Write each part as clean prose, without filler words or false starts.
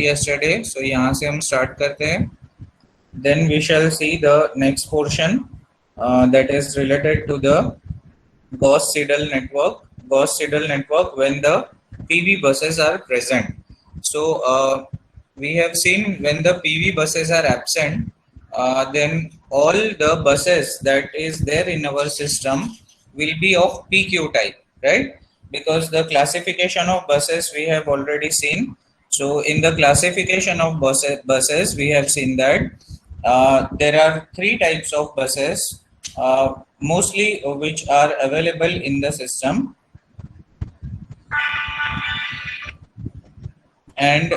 yesterday. So यहाँ से हम start करते हैं. Then we shall see the next portion that is related to the Gauss-Seidel network. Gauss-Seidel network when the PV buses are present. So we have seen when the PV buses are absent, then all the buses that is there in our system will be of PQ type, right? Because the classification of buses we have already seen. So in the classification of buses we have seen that there are three types of buses, mostly which are available in the system. And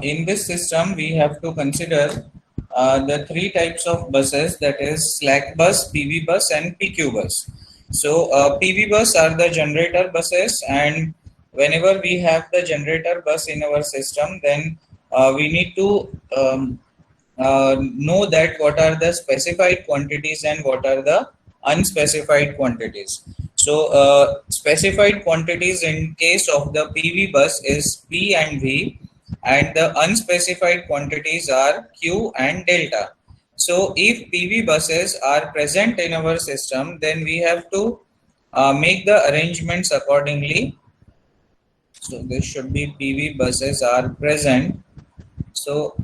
in this system, we have to consider the three types of buses, that is slack bus, PV bus, and PQ bus. So PV bus are the generator buses, and whenever we have the generator bus in our system, then we need to know that what are the specified quantities and what are the unspecified quantities. So specified quantities in case of the PV bus is P and V, and the unspecified quantities are Q and delta. So if PV buses are present in our system, then we have to make the arrangements accordingly. So this should be PV buses are present. So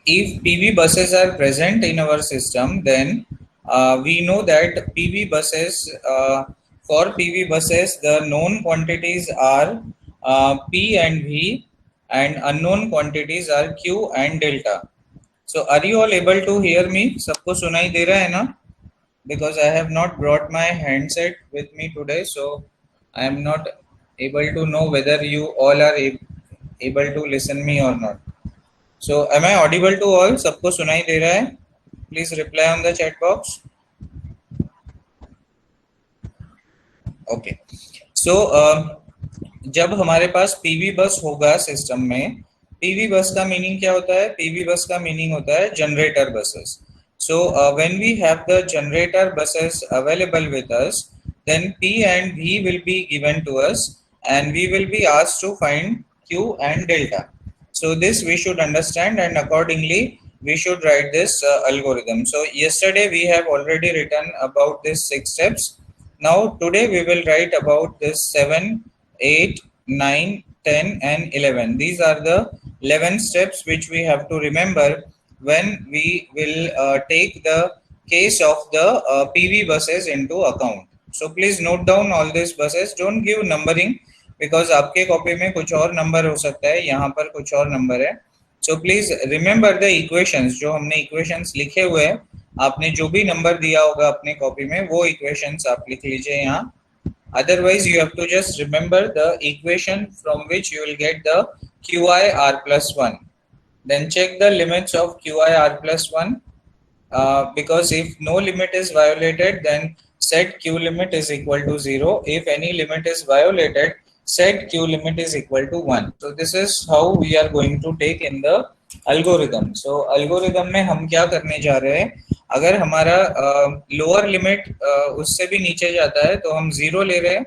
if PV buses are present in our system, then we know that PV buses, for PV buses, the known quantities are P and V, and unknown quantities are Q and delta. So are you all able to hear me? सबको सुनाई दे रहा है ना? Because I have not brought my handset with me today, so I am not able to know whether you all are able to listen me or not. So am I audible to all? सबको सुनाई दे रहा है? Please reply on the chat box. Okay. So जब हमारे पास PV बस होगा system में, PV बस का मीनिंग क्या होता है? PV बस का मीनिंग होता है generator buses. So when we have the generator buses available with us, then P and V will be given to us, and we will be asked to find Q and delta. So this we should understand, and accordingly we should write this algorithm. So yesterday we have already written about these 6 steps. Now today we will write about this 7, 8, 9, 10 and 11. These are the 11 steps which we have to remember when we will take the case of the PV buses into account. So please note down all these buses. Don't give numbering, because आपके copy में कुछ और number हो सकता है, यहाँ पर कुछ और नंबर है. So please remember the equations. जो हमने equations लिखे हुए हैं, आपने जो भी नंबर दिया होगा अपने कॉपी में, वो equations आप लिख लीजिए यहाँ. Otherwise you have to just remember the equation from which you will get the QI R plus 1. Then check the limits of QI R plus 1, because if no limit is violated, then set Q limit is equal to 0. If any limit is violated, set Q limit is equal to 1. So this is how we are going to take in the algorithm. So algorithm में हम क्या करने जा रहे हैं? अगर हमारा lower limit उससे भी नीचे जाता है तो हम 0 ले रहे हैं,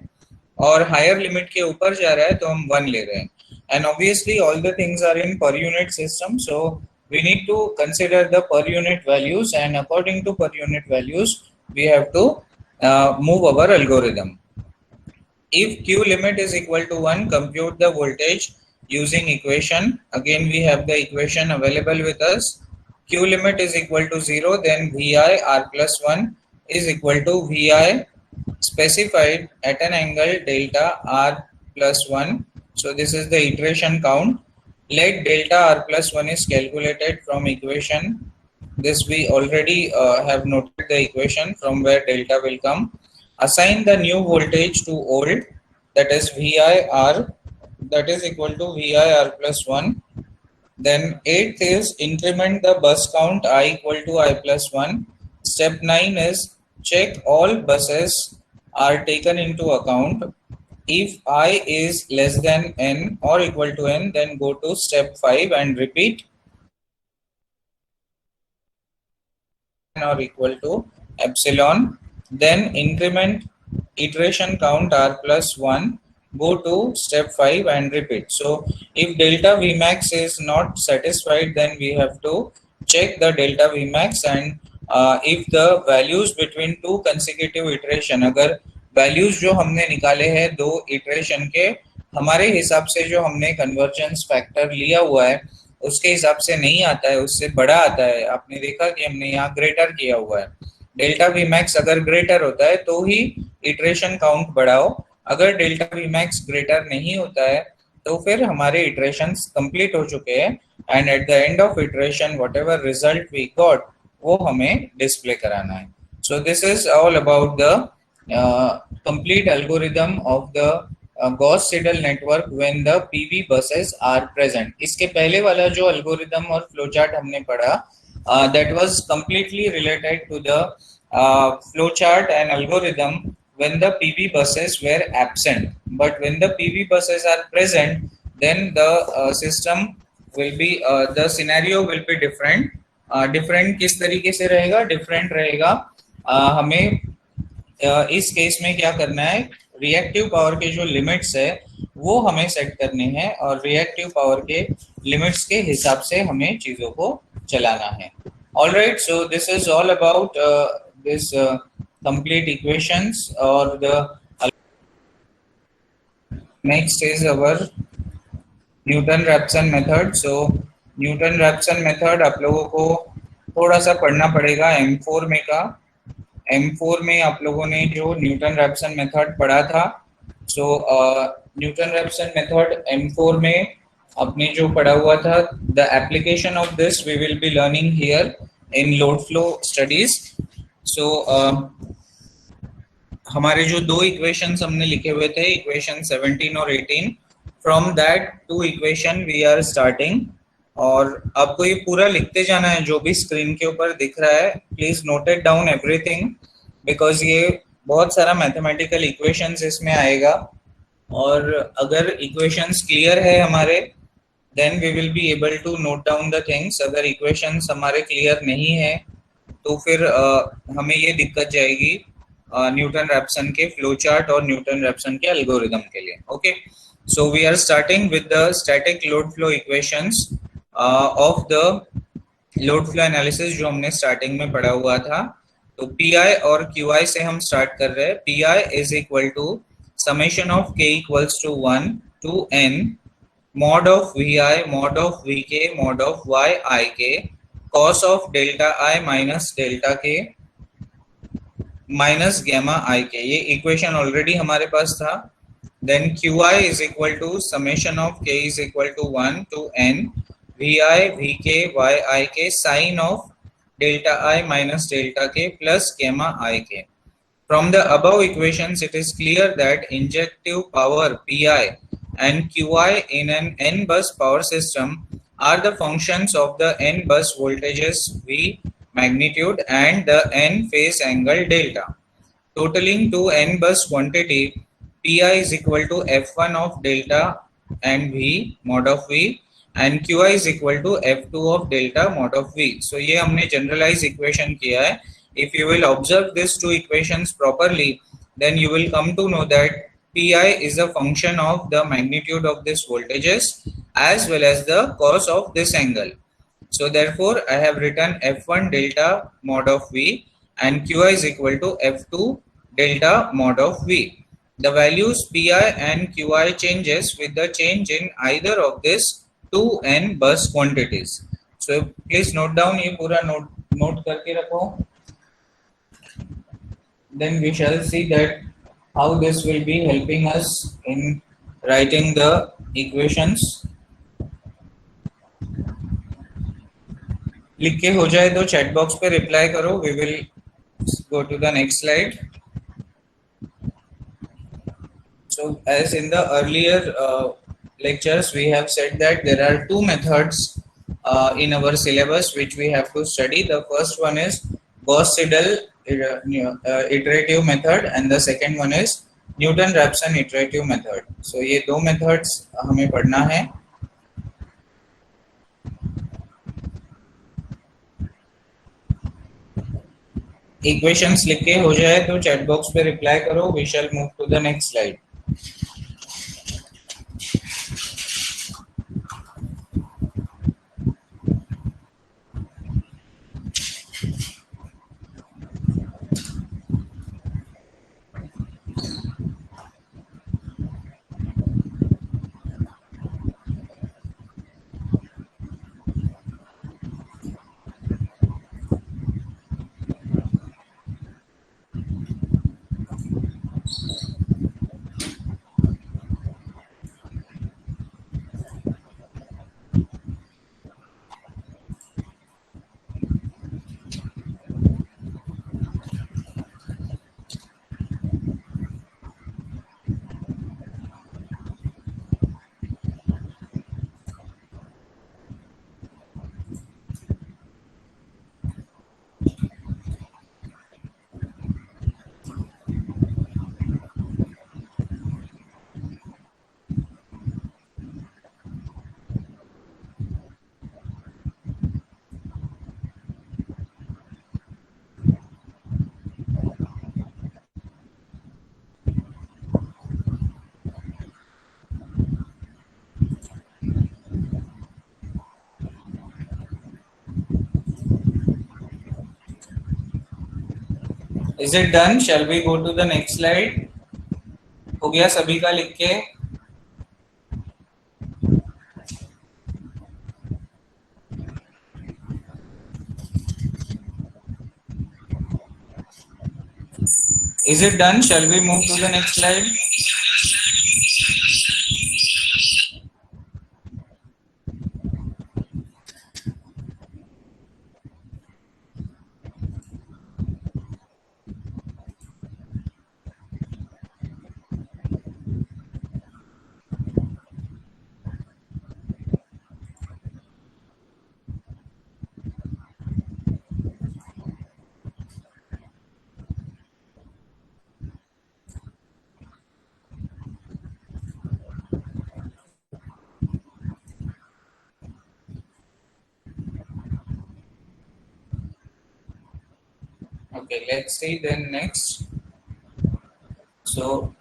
और हायर लिमिट के ऊपर जा रहा है तो हम 1 ले रहे हैं. And obviously all the things are in per unit system, so we need to consider the per unit values, and according to per unit values we have to move our algorithm. If Q limit is equal to 1, compute the voltage using equation. Again we have the equation available with us. Q limit is equal to 0, then VI R plus 1 is equal to VI specified at an angle delta R plus 1. So this is the iteration count. Let delta R plus 1 is calculated from equation. This we already have noted the equation from where delta will come. Assign the new voltage to old, that is VI R, that is equal to VI R plus 1. Then 8th is increment the bus count I equal to I plus 1. Step 9 is check all buses are taken into account. If I is less than n or equal to n, then go to step 5 and repeat or equal to epsilon, then increment iteration count r plus 1, go to step 5 and repeat. So if delta Vmax is not satisfied, then we have to check the delta Vmax, and if the values between two consecutive iteration, अगर values जो हमने निकाले हैं दो iteration के, हमारे हिसाब से जो हमने convergence factor लिया हुआ है उसके हिसाब से नहीं आता है, उससे बड़ा आता है, आपने देखा कि हमने यहाँ ग्रेटर किया हुआ है, डेल्टा Vmax अगर ग्रेटर होता है तो ही इटरेशन काउंट बढ़ाओ, अगर डेल्टा Vmax ग्रेटर नहीं होता है तो फिर हमारे इटरेशंस कंप्लीट हो चुके हैं, and at the end of iteration whatever result we got वो हमें डिस्प्ले कराना है. So this is all about the complete algorithm of the Gauss Seidel network when the PV buses are present. इसके पहले वाला जो algorithm और flowchart हमने पढ़ा, that was completely related to the flowchart and algorithm when the PV buses were absent. But when the PV buses are present, then the system will be the scenario will be different. Different किस तरीके से रहेगा? Different रहेगा. हमें इस case में क्या करना है, रिएक्टिव पावर के जो लिमिट्स है वो हमें सेट करने हैं और रिएक्टिव पावर के लिमिट्स के हिसाब से हमें चीजों को चलाना है. Alright, so this is all about this complete equations और the next is our Newton Raphson method. So Newton Raphson method आप लोगों को थोड़ा सा पढ़ना पड़ेगा M4 में का. M4 में आप लोगों ने जो न्यूटन-रैप्सन मेथड पढ़ा था, सो न्यूटन-रैप्सन मेथड M4 में आपने जो पढ़ा हुआ था, the application of this we will be learning here in load flow studies. So हमारे जो दो इक्वेशंस हमने लिखे हुए थे, इक्वेशन 17 और 18, from that two equation we are starting, और आपको ये पूरा लिखते जाना है जो भी स्क्रीन के ऊपर दिख रहा है. Please note it down everything, because ये बहुत सारा मैथमेटिकल इक्वेशंस इसमें आएगा, और अगर इक्वेशंस क्लियर है हमारे, then we will be able to note down the things. अगर इक्वेशंस हमारे क्लियर नहीं है तो फिर हमें ये दिक्कत जाएगी न्यूटन-रैप्सन के फ्लो चार्ट और न्यूटन-रैप्सन के एल्गोरिदम के लिए. Okay, so we are starting with the static load flow equations of the load flow analysis जो हमने स्टार्टिंग में पढ़ा हुआ था. तो Pi और Qi से हम स्टार्ट कर रहे हैं. Pi is equal to summation of k equals to 1 to n mod of Vi mod of Vk mod of Yik cos of delta I minus delta k minus gamma Ik. ये equation already हमारे पास था. Then Qi is equal to summation of k is equal to 1 to n Vi, Vk, Yik sin of delta I minus delta k plus gamma Ik. From the above equations, it is clear that injective power Pi and Qi in an n-bus power system are the functions of the n-bus voltages V magnitude and the n phase angle delta, totaling to n-bus quantity. Pi is equal to F1 of delta and V mod of V, and Qi is equal to F2 of delta mod of V. So ये हमने generalized equation किया है. If you will observe these two equations properly, then you will come to know that Pi is a function of the magnitude of this voltages as well as the cos of this angle. So therefore, I have written F1 delta mod of V and Qi is equal to F2 delta mod of V. The values Pi and Qi changes with the change in either of these two n bus quantities. So please note down, ये पूरा note करके रखो. Then we shall see that how this will be helping us in writing the equations. लिख के हो जाए तो chat box पे reply करो. We will go to the next slide. So as in the earlier lectures, we have said that there are two methods in our syllabus which we have to study. The first one is Gauss-Seidel iterative method and the second one is Newton-Raphson iterative method. So ये दो methods हमें पढ़ना है. Equations लिख के हो जाए तो chat box पे reply करो. We shall move to the next slide. Is it done? Shall we go to the next slide? हो गया सभी का लिख के? Is it done? Shall we move to the next slide? Okay, let's see then next. So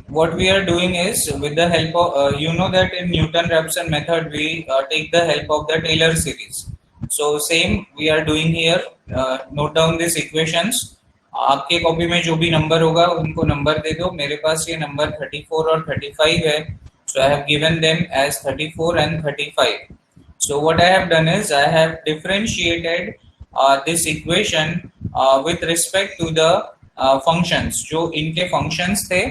what we are doing is with the help of you know that in Newton-Raphson method we take the help of the Taylor series. So same we are doing here. Note down these equations. आपके copy में जो भी number होगा उनको number दे दो. मेरे पास ये number 34 और 35 है. So I have given them as 34 and 35. So what I have done is I have differentiated this equation with respect to the functions. जो इनके functions थे,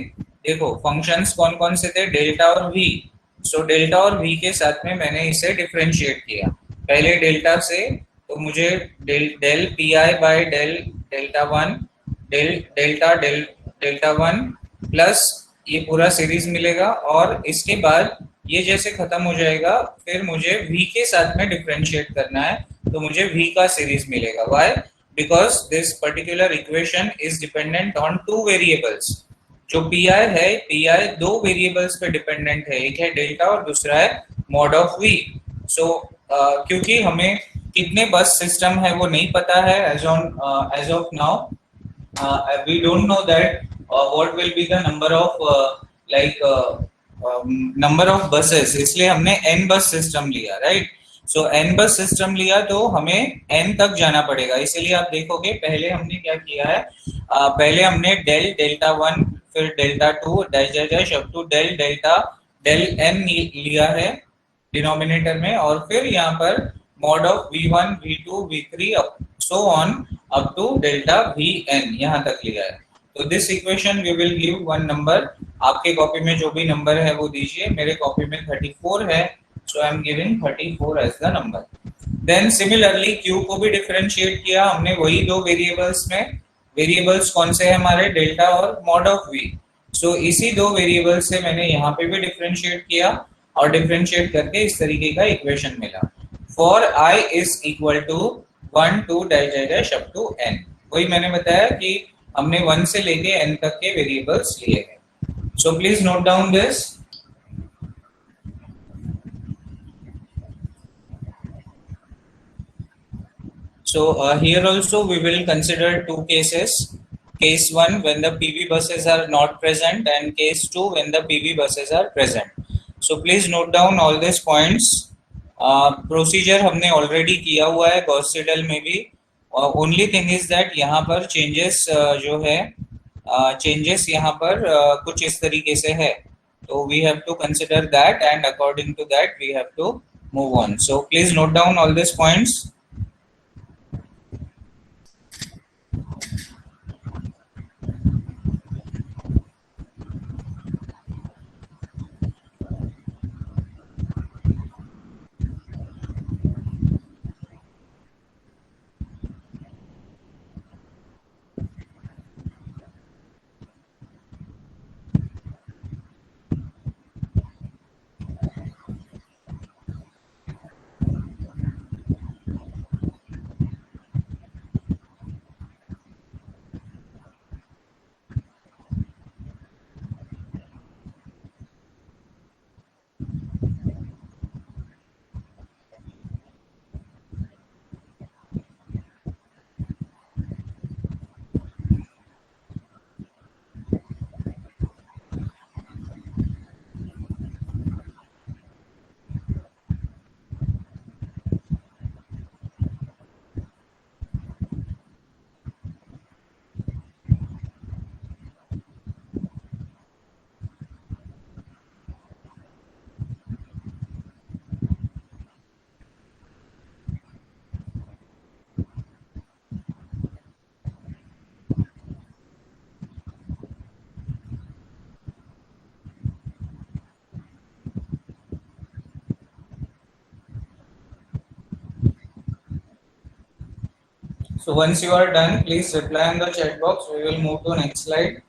देखो functions कौन कौन से थे, डेल्टा और v. So डेल्टा और v के साथ में मैंने इसे differentiate किया. पहले डेल्टा से तो मुझे del P i by del delta one delta one plus ये पूरा सीरीज मिलेगा और इसके बाद ये जैसे खत्म हो जाएगा फिर मुझे v के साथ में डिफरेंशिएट करना है तो मुझे v का सीरीज मिलेगा. Why? Because this particular equation is dependent on two variables. जो पी आई है, पी आई दो वेरिएबल्स पे डिपेंडेंट है, एक है डेल्टा और दूसरा है मॉड ऑफ v. सो क्योंकि हमें कितने बस सिस्टम है वो नहीं पता है as of now. We don't know that what will be the number of buses. इसलिए हमने n बस सिस्टम लिया, राइट. सो n बस सिस्टम लिया तो हमें n तक जाना पड़ेगा. इसीलिए आप देखोगे पहले हमने क्या किया है, पहले हमने डेल्टा वन फिर delta two up to del n लिया है डिनोमिनेटर में और फिर यहाँ पर mod of v1 v2 v3 so on up to delta vn यहाँ तक लिया है. तो this equation we will give one number. आपके कॉपी में जो भी नंबर है वो दीजिए. मेरे कॉपी में 34 है, so I am giving 34 as the number. Then similarly q को भी डिफरेंशिएट किया हमने वही दो वेरिएबल्स में. वेरिएबल्स कौन से हैं हमारे, डेल्टा और मॉड ऑफ v. सो इसी दो वेरिएबल से मैंने यहाँ पे भी डिफरेंशिएट किया और डिफरेंशिएट करके इस तरीके का इक्वेशन मिला. For i is equal to 1 2 dash dash dash up to n। वही मैंने बताया कि हमने 1 से लेके n तक के वेरिएबल्स लिए हैं। सो please note down this. So here also we will consider two cases. Case 1 when the PV buses are not present, and case 2 when the PV buses are present. So please note down all these points. Procedure हमने already किया हुआ है Gauss Seidel में भी। Only thing is that यहाँ पर changes जो है चेंजेस यहाँ पर कुछ इस तरीके से है, तो we have to consider that and according to that we have to move on. So please note down all this points. So once you are done, please reply in the chat box. We will move to next slide.